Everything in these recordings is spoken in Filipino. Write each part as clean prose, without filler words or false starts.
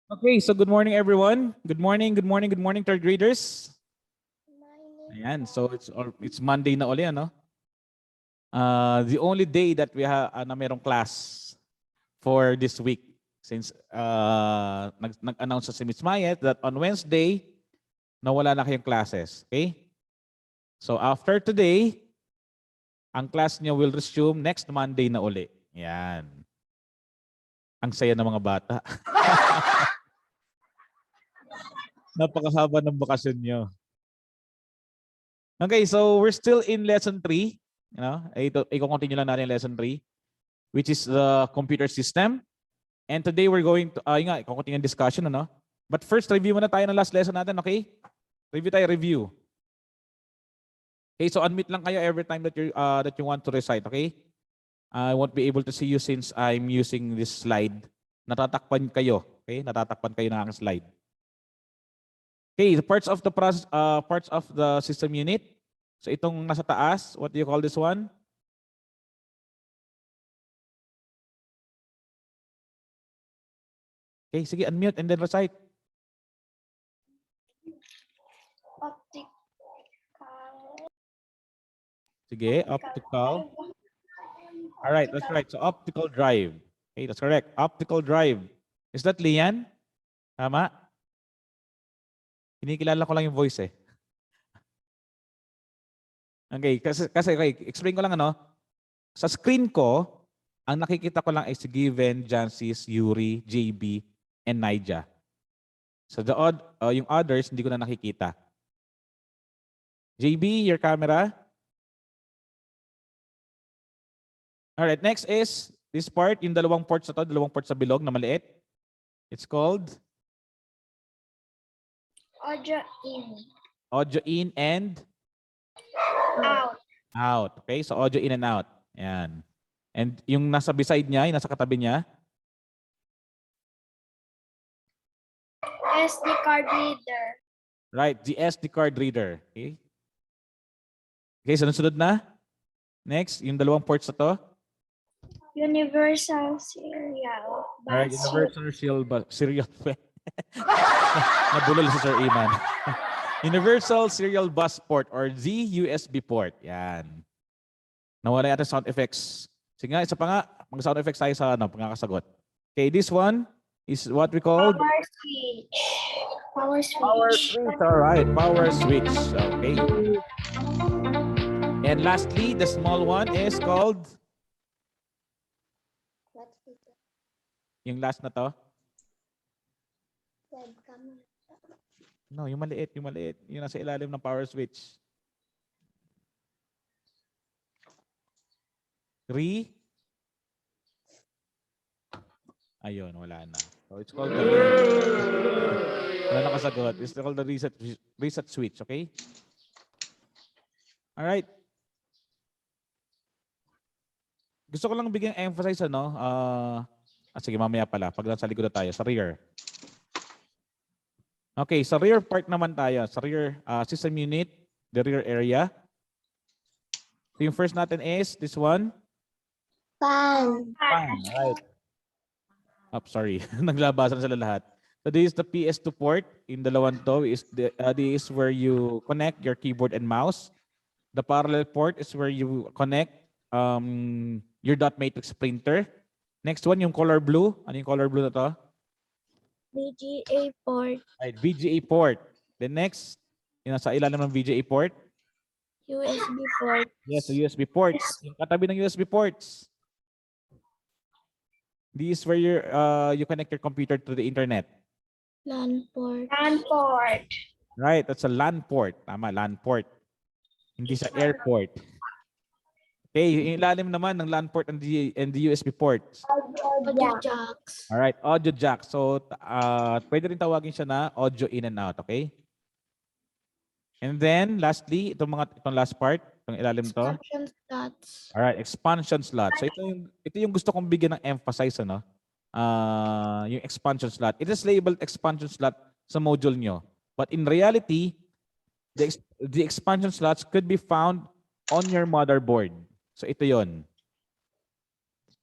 Okay, so good morning everyone. Good morning, good morning, good morning third graders. Ayan, so it's Monday na uli, ano? The only day that we have na merong class for this week since nag-announce sa si Ms. Mayet that on Wednesday nawala na kayong classes, okay? So after today, ang class niyo will resume next Monday na uli. Yan. Ang saya ng mga bata. Napakahaba ng bakasyon nyo. Okay, so we're still in lesson 3. You know, i-continue lang natin yung lesson 3, which is the computer system. And today we're going to, i-continue yung discussion, ano? But first, review muna tayo ng last lesson natin, okay? Review. Okay, so unmute lang kayo every time that you want to recite, okay? I won't be able to see you since I'm using this slide. Natatakpan kayo, okay? Natatakpan kayo ng aking slide. Okay, the parts of the process, parts of the system unit. So itong nasa taas, what do you call this one? Okay, sige, unmute and then recite. Optical. Sige, optical. All right, that's right. So optical drive. Okay, that's correct. Optical drive. Is that Lian? Tama? Kinikilala ko lang yung voice eh. Okay, kasi okay, explain ko lang ano. Sa screen ko, ang nakikita ko lang ay si Given, Jancis, Yuri, JB, and Naija. So yung others, hindi ko na nakikita. JB, your camera. Alright, next is this part, yung dalawang ports na to, dalawang ports sa bilog na maliit. It's called? Audio in. Audio in and? Out. Out. Okay, so audio in and out. Yan. And yung nasa beside niya, yung nasa katabi niya? SD card reader. Right, the SD card reader. Okay, okay, sunod na. Next, yung dalawang ports na to. Universal serial bus. Alright, universal serial Nabulol si Sir Yman. Universal serial bus port or ZUSB port. Yan. Nawala yata sound effects. Sige nga, isa pa nga. Mag-sound effects tayo sa pangkakasagot. Okay, this one is what we call Power switch. Power switch. power switch. All right, power switch. Okay. And lastly, the small one is called? Yung last na to? Webcam. No, yung maliit, yung maliit. Yung nasa ilalim ng power switch. Ayun, wala na. So it's called the wala nakasagot. It's called the reset switch, okay? All right. Gusto ko lang bigyan emphasize ano, sige mamaya pala pag nasa likod na tayo sa rear. Okay, sa rear part naman tayo, sa rear system unit, the rear area. So yung first natin is this one. Fan. Fan, right. Sorry, naglabasan sila lahat. So this is the PS2 port. In dalawang to is this is where you connect your keyboard and mouse. The parallel port is where you connect your dot matrix printer. Next one, yung color blue. Ano yung color blue na to? VGA port. Right, VGA port. The next, yung nasa ilalim ng VGA port. USB port. Yes, the USB ports. Yung katabi ng USB ports. This is where you connect your computer to the internet. LAN port. LAN port. Right, that's a LAN port. Tama, LAN port. Hindi sa airport. Okay, yung ilalim naman ng LAN port and the USB ports. Audio jacks. All right, audio jack. So, pwede rin tawagin siya na audio in and out, okay? And then, lastly, itong last part, itong ilalim to. Expansion slots. All right, expansion slot. So, ito yung gusto kong bigyan ng emphasis, ano? Yung expansion slot. It is labeled expansion slot sa module nyo. But in reality, the expansion slots could be found on your motherboard. So ito yon.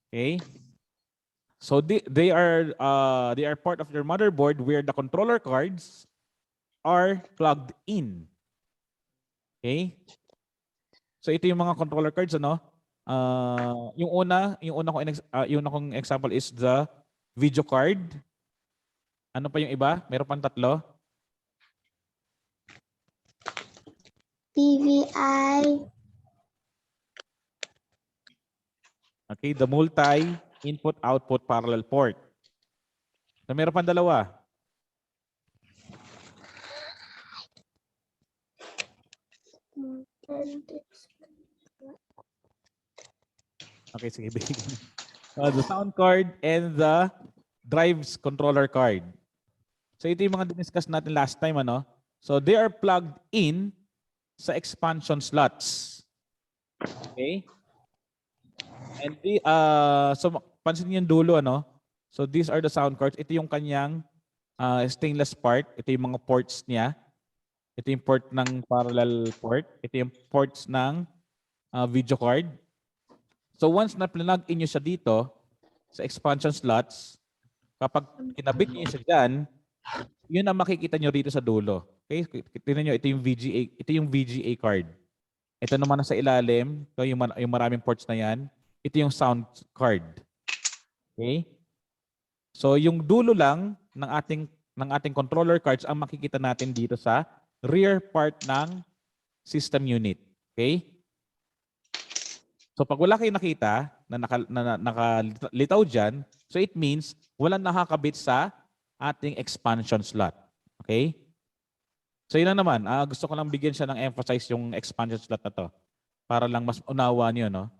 Okay? So they are part of your motherboard where the controller cards are plugged in. Okay? So ito yung mga controller cards, ano? Yung una kong example is the video card. Ano pa yung iba? Meron pang tatlo. PVI. Okay, the multi input-output parallel port. So meron pang dalawa. Okay, sige. The sound card and the drives controller card. So ito yung mga diniscuss natin last time, ano? So they are plugged in sa expansion slots. Okay? And so pansin yung dulo, ano? So these are the sound cards. Ito yung kanyang stainless part. Ito yung mga ports niya. Ito yung port ng parallel port. Ito yung ports ng video card. So once na plug in nyo siya dito sa expansion slots, kapag kinabit nyo siya dyan, yun ang makikita nyo dito sa dulo. Okay? Tingnan nyo, ito yung VGA card. Ito naman nasa ilalim, ito yung maraming ports na yan. Ito yung sound card. Okay? So yung dulo lang ng ating controller cards ang makikita natin dito sa rear part ng system unit. Okay? So pag wala kayong nakita na nakalitaw dyan, so it means walang nakakabit sa ating expansion slot. Okay? So yun lang naman. Gusto ko lang bigyan siya ng emphasize yung expansion slot na to. Para lang mas unawa niyo, no?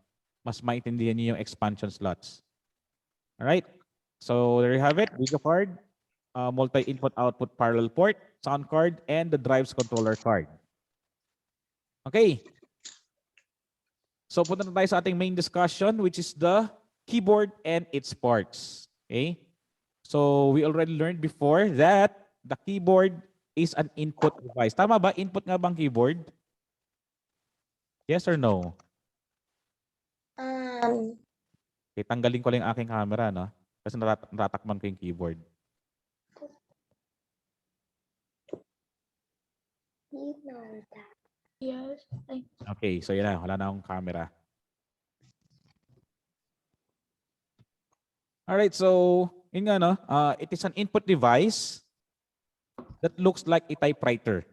Mas maintindihan niyo yung expansion slots. Alright? So there you have it. Video card, multi-input-output parallel port, sound card, and the drives controller card. Okay. So punta na tayo sa ating main discussion, which is the keyboard and its parts. Okay? So we already learned before that the keyboard is an input device. Tama ba? Input nga bang keyboard? Yes or no? Okay, tanggalin ko lang yung aking camera, no? Kasi natatakman ko yung keyboard. Yes. Okay, so yun na. Wala na akong camera. Alright, so yun nga, no? It is an input device that looks like a typewriter.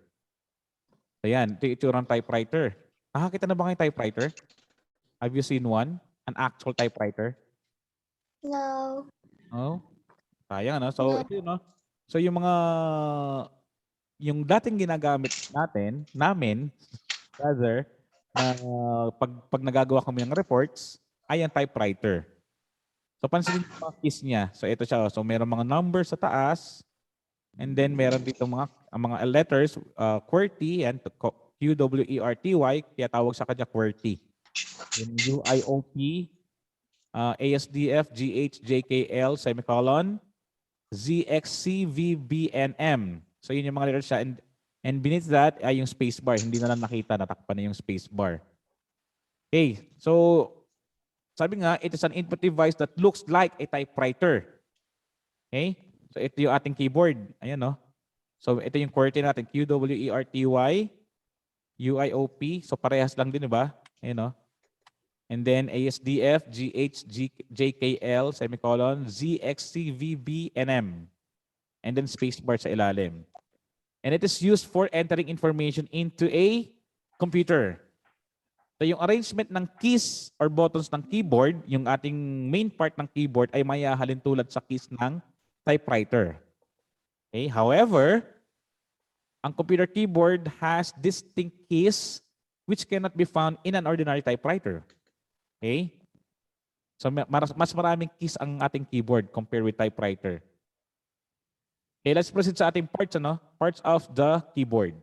So yan, ito yung itsura ng typewriter. Nakakita na ba kayo typewriter? Have you seen one? An actual typewriter? No. Oh, sayang, no? So ito yun, no? So yung dating ginagamit namin, rather, na pag nagagawa kami ng reports, ay ang typewriter. So pansinin yung mga keys niya. So ito siya. So meron mga numbers sa taas, and then meron dito mga letters, QWERTY, and QWERTY, kaya tawag sa kanya QWERTY. Then UIOP, ASDF, GH, JKL, semicolon, ZXCVBNM. So yun yung mga letters siya. And beneath that ay yung spacebar. Hindi na lang nakita, natakpan na yung spacebar. Okay, so sabi nga, it is an input device that looks like a typewriter. Okay, so ito yung ating keyboard. Ayan, no? So ito yung QWERTY natin, QWERTY, UIOP. So parehas lang din, di ba? Ayan, no? And then ASDF, GH, JKL, semicolon, ZXCVBNM. And then spacebar sa ilalim. And it is used for entering information into a computer. So yung arrangement ng keys or buttons ng keyboard, yung ating main part ng keyboard ay mayahalin tulad sa keys ng typewriter. Okay? However, ang computer keyboard has distinct keys which cannot be found in an ordinary typewriter. Okay? So mas maraming keys ang ating keyboard compared with typewriter. Okay, let's proceed sa ating parts, ano? Parts of the keyboard.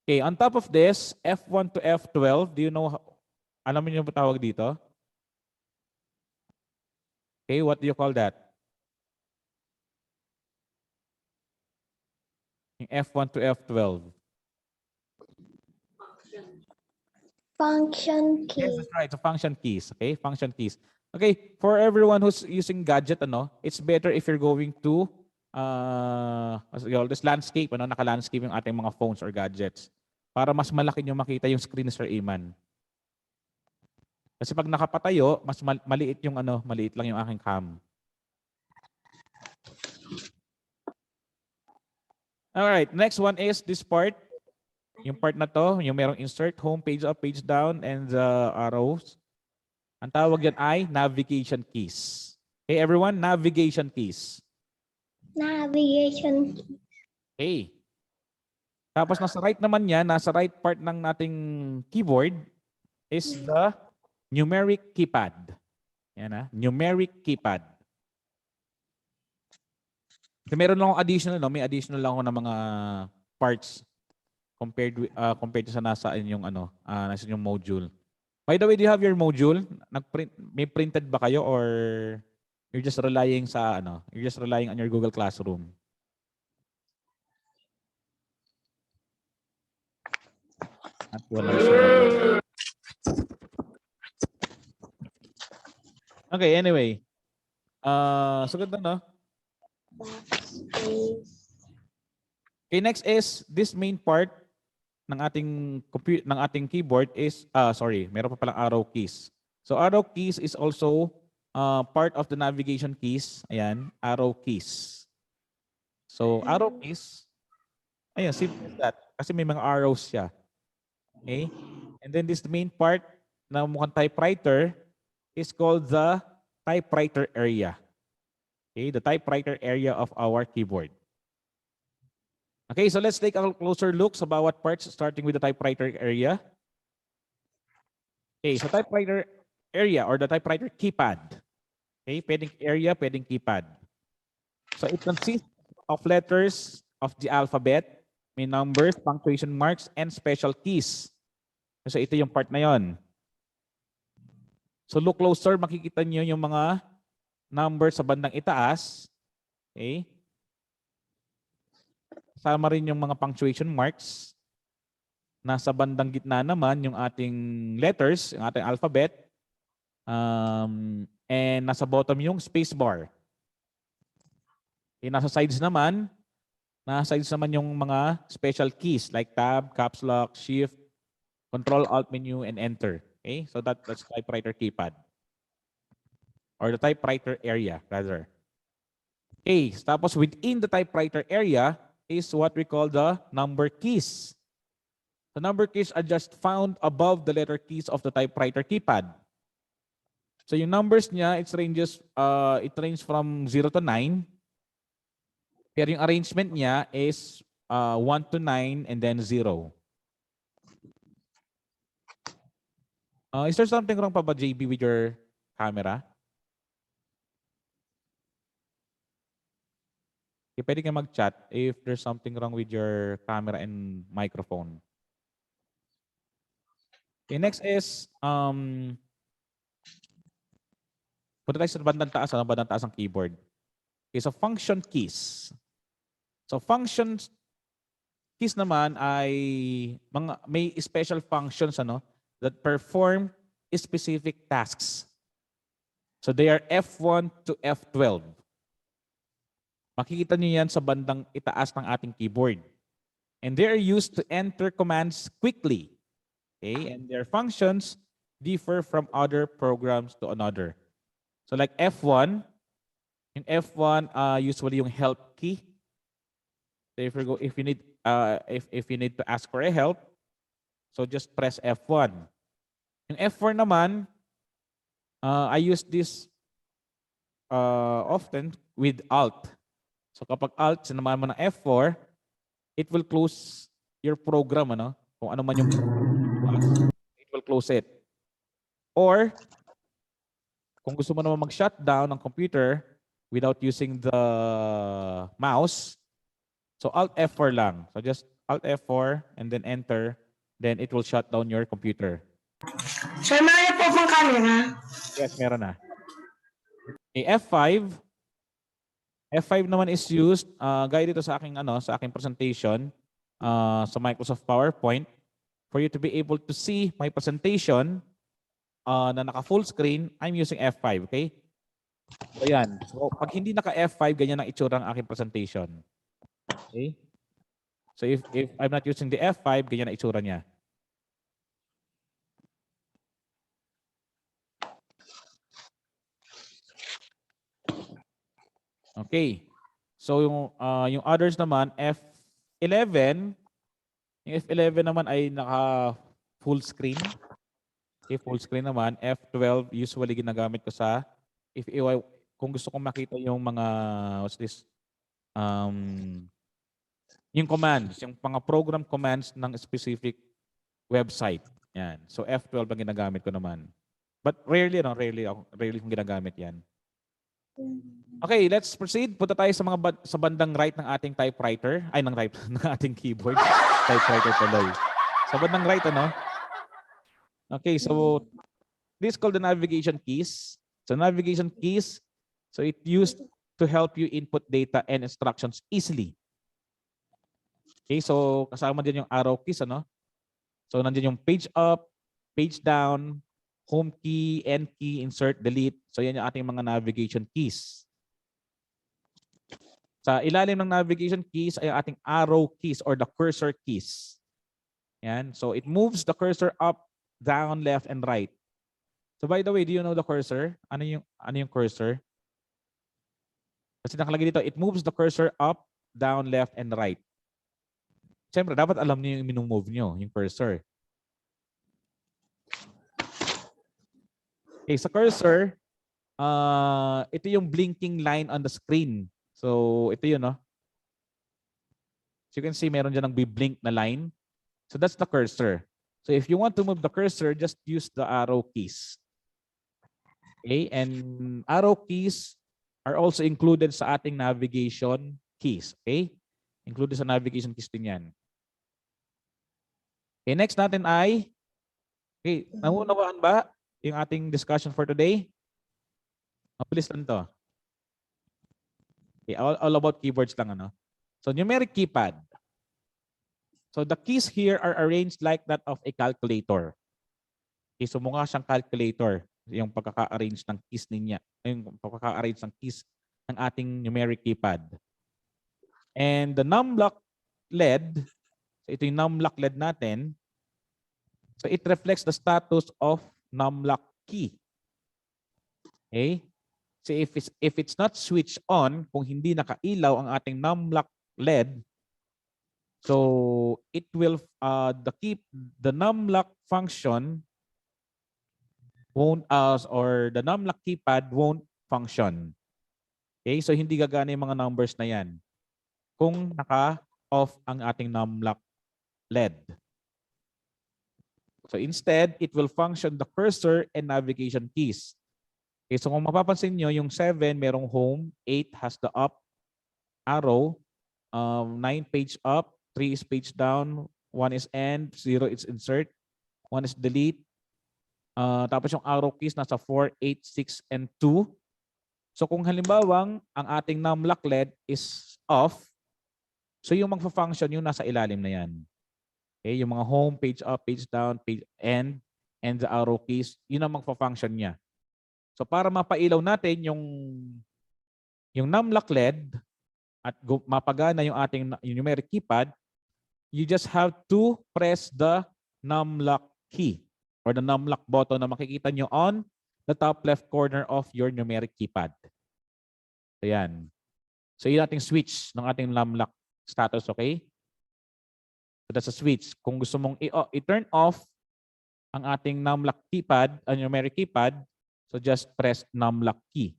Okay, on top of this, F1 to F12, do you know, alam niyo ba tawag dito? Okay, what do you call that? Yung F1 to F12. Function key. Yes, that's right. So function keys. Okay, function keys. Okay, for everyone who's using gadget, it's better if you're going to this landscape, naka-landscape yung ating mga phones or gadgets para mas malaki nyo makita yung screen, Sir Yman. Kasi pag nakapatayo, mas maliit yung maliit lang yung aking cam. Alright, next one is this part. Yung part na to, yung merong insert, home, page up, page down, and the arrows. Ang tawag yan ay navigation keys. Okay, everyone, navigation keys. Navigation. Okay. Tapos nasa right naman yan, nasa right part ng nating keyboard is the numeric keypad. Yan na, numeric keypad. So, meron lang akong additional, may additional lang ako ng mga parts compared sa nasa inyong nasa inyong module. By the way, do you have your module? May printed ba kayo or you're just relying sa you're just relying on your Google Classroom? At wala siya. Okay, anyway. So ganda, no? Okay, next is this main part ng ating keyboard is meron pa palang arrow keys. So arrow keys is also part of the navigation keys. Ayan, arrow keys. So arrow keys, ayan, simple as that. Kasi may mga arrows siya. Okay? And then this main part na mukhang typewriter is called the typewriter area. Okay, the typewriter area of our keyboard. Okay, so let's take a closer look sa bawat parts starting with the typewriter area. Okay, so typewriter area or the typewriter keypad. Okay, pwedeng area, pwedeng keypad. So it consists of letters of the alphabet, may numbers, punctuation marks, and special keys. So ito yung part na yon. So look closer, makikita niyo yung mga numbers sa bandang itaas. Okay? Kasama rin yung mga punctuation marks. Nasa bandang gitna naman yung ating letters, yung ating alphabet. And nasa bottom yung space bar. Okay, nasa sides naman yung mga special keys like tab, caps lock, shift, control, alt menu, and enter. Okay, so that's typewriter keypad. Or the typewriter area, rather. Okay, tapos within the typewriter area is what we call the number keys. The number keys are just found above the letter keys of the typewriter keypad. So yung numbers niya, it ranges from 0 to 9. Pero yung arrangement niya is 1 to 9 and then 0. Is there something wrong pa ba, JB, with your camera? Okay, pwede ka mag-chat if there's something wrong with your camera and microphone. Okay, next is punta tayo sa bandang taas ng keyboard. Okay, so function keys. So function keys naman ay may special functions that perform specific tasks. So they are F1 to F12. Makikita niyo yan sa bandang itaas ng ating keyboard. And they are used to enter commands quickly. Okay, and their functions differ from other programs to another. So like F1, yung F1 usually yung help key. So if you need to ask for a help, so just press F1. Yung F4 naman, I use this often with Alt. So kapag Alt, sinamahan mo ng F4, it will close your program, kung ano man yung it will close it. Or kung gusto mo naman mag-shutdown ng computer without using the mouse, so Alt F4 lang. So just Alt F4 and then enter, then it will shut down your computer. Sir, meron po pong camera? Yes, meron na. Okay, F5. F5 naman is used, gaya dito sa aking presentation sa Microsoft PowerPoint, for you to be able to see my presentation na naka full screen, I'm using F5, okay? So yan. So pag hindi naka F5, ganyan ang itsura ng aking presentation. Okay? So if I'm not using the F5, ganyan ang itsura niya. Okay. So yung others naman, F11, yung F11 naman ay naka full screen. Okay, full screen naman. F12 usually ginagamit ko sa kung gusto kong makita yung mga what's this? Yung commands, yung mga program commands ng specific website. Yan. So F12 ang ginagamit ko naman. But rarely kong ginagamit yan. Okay, let's proceed. Punta tayo sa sa bandang right ng ating typewriter. Ay, ng ating keyboard. Typewriter tuloy. Sa bandang right, ano? Okay, so this is called the navigation keys. So navigation keys, so it used to help you input data and instructions easily. Okay, so kasama din yung arrow keys, ano? So nandiyan yung page up, page down, home key, end key, insert, delete. So yan yung ating mga navigation keys. Sa ilalim ng navigation keys ay ang ating arrow keys or the cursor keys. Yan. So it moves the cursor up, down, left, and right. So by the way, do you know the cursor? Ano yung cursor? Kasi nakalagay dito, it moves the cursor up, down, left, and right. Siyempre, dapat alam niyo yung minumove niyo, yung cursor. Okay, sa cursor, ito yung blinking line on the screen. So ito yun, no? So you can see meron dyan ng blink na line. So that's the cursor. So if you want to move the cursor, just use the arrow keys. Okay, and arrow keys are also included sa ating navigation keys. Okay, included sa navigation keys din yan. Okay, next natin ay, okay, naunawaan ba yung ating discussion for today? Mabilis lang to. Okay, all about keyboards lang, ano? So numeric keypad. So the keys here are arranged like that of a calculator. Okay, so mukha siyang calculator, yung pagkaka-arrange ng keys niya, yung pagkaka-arrange ng keys ng ating numeric keypad. And the numlock LED, so ito yung numlock LED natin, so it reflects the status of numlock key. Okay? So if it's not switched on, kung hindi nakailaw ang ating numlock LED, so it will the numlock function won't or the numlock keypad won't function. Okay, so hindi gagana yung mga numbers na yan kung naka-off ang ating numlock LED. So instead, it will function the cursor and navigation keys. Okay, so kung mapapansin nyo, yung 7 merong home, 8 has the up arrow, 9 page up, 3 is page down, 1 is end, 0 is insert, 1 is delete. Tapos yung arrow keys nasa 4, 8, 6, and 2. So kung halimbawang ang ating numlock LED is off, so yung magfa-function yung nasa ilalim na yan. Okay, yung mga home, page up, page down, page end, and the arrow keys, yun ang magfa-function niya. So para mapailaw natin yung numlock LED at mapagana yung ating numeric keypad, you just have to press the numlock key or the numlock button na makikita nyo on the top left corner of your numeric keypad. So yan. So yun ating switch ng ating numlock status, okay? So that's a switch. Kung gusto mong i-turn off ang ating numlock keypad, numeric keypad, so just press numlock key.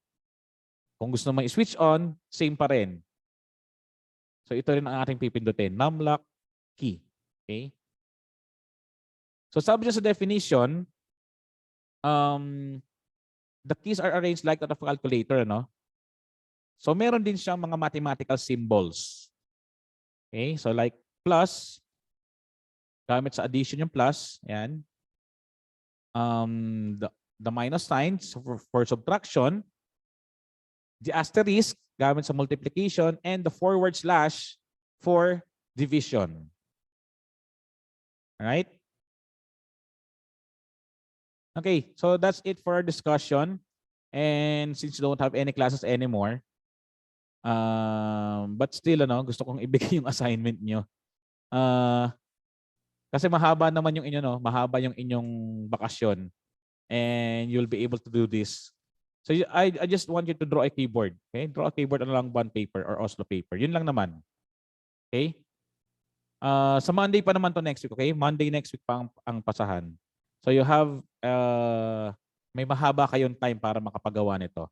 Kung gusto mong i-switch on, same pa rin. So ito rin ang ating pipindutin, numlock key. Okay? So sabi niya sa definition, the keys are arranged like that of a calculator, no? So meron din siyang mga mathematical symbols. Okay? So like plus, gamit sa addition yung plus, yan. The minus signs for subtraction, the asterisk, gamit sa multiplication, and the forward slash for division. Alright? Okay, so that's it for our discussion. And since you don't have any classes anymore, but still, gusto kong ibigay yung assignment nyo. Kasi mahaba naman yung inyo, mahaba yung inyong bakasyon. And you'll be able to do this. So I just want you to draw a keyboard. Okay? Draw a keyboard along bond paper or Oslo paper. Yun lang naman. Okay? Sa Monday pa naman to next week. Okay? Monday next week pa ang pasahan. So you have, may mahaba kayong time para makapagawa nito.